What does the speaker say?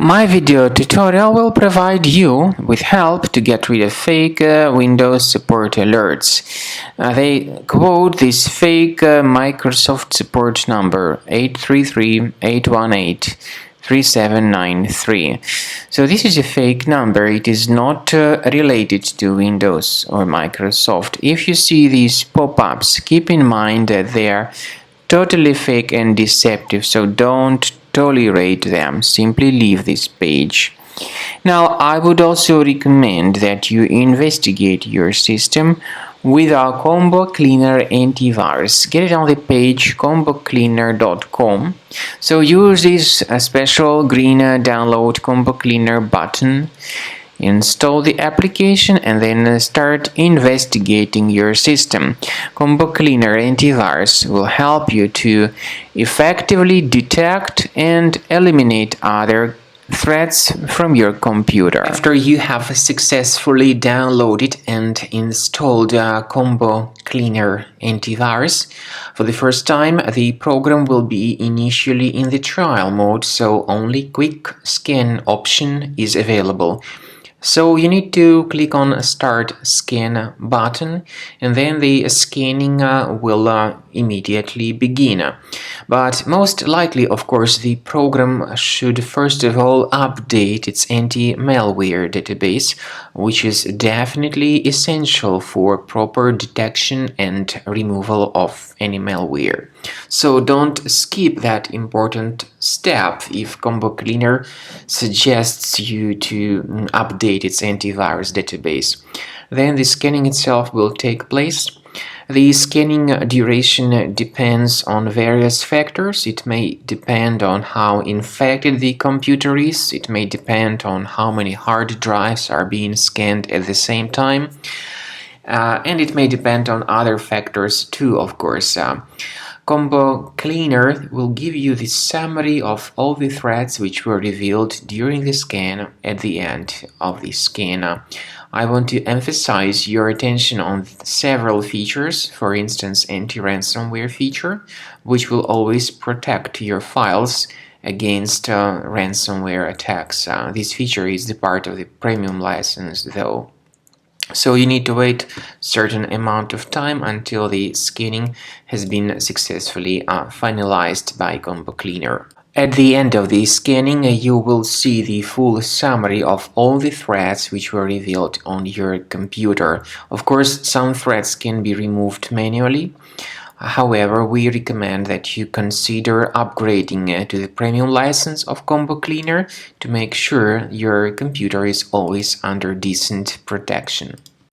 My video tutorial will provide you with help to get rid of fake Windows support alerts. They quote this fake Microsoft support number 833-818-3793. So this is a fake number. It is not related to Windows or Microsoft. If you see these pop-ups, keep in mind that they are totally fake and deceptive, so don't tolerate them. Simply leave this page. Now, I would also recommend that you investigate your system with our Combo Cleaner antivirus. Get it on the page combocleaner.com. So use this special green download Combo Cleaner button. Install the application and then start investigating your system. Combo Cleaner Antivirus will help you to effectively detect and eliminate other threats from your computer. After you have successfully downloaded and installed Combo Cleaner Antivirus, for the first time the program will be initially in the trial mode, so only quick scan option is available. So you need to click on Start Scan button, and then the scanning will immediately begin. But most likely, of course, the program should first of all update its anti-malware database, which is definitely essential for proper detection and removal of any malware. So don't skip that important step if Combo Cleaner suggests you to update its antivirus database. Then the scanning itself will take place. The scanning duration depends on various factors. It may depend on how infected the computer is. It may depend on how many hard drives are being scanned at the same time. And it may depend on other factors too, of course. Combo Cleaner will give you the summary of all the threats which were revealed during the scan at the end of the scan. I want to emphasize your attention on several features, for instance, anti-ransomware feature, which will always protect your files against ransomware attacks. This feature is the part of the premium license, though. So you need to wait a certain amount of time until the scanning has been successfully finalized by Combo Cleaner. At the end of the scanning, you will see the full summary of all the threats which were revealed on your computer. Of course, some threats can be removed manually. However, we recommend that you consider upgrading to the premium license of Combo Cleaner to make sure your computer is always under decent protection.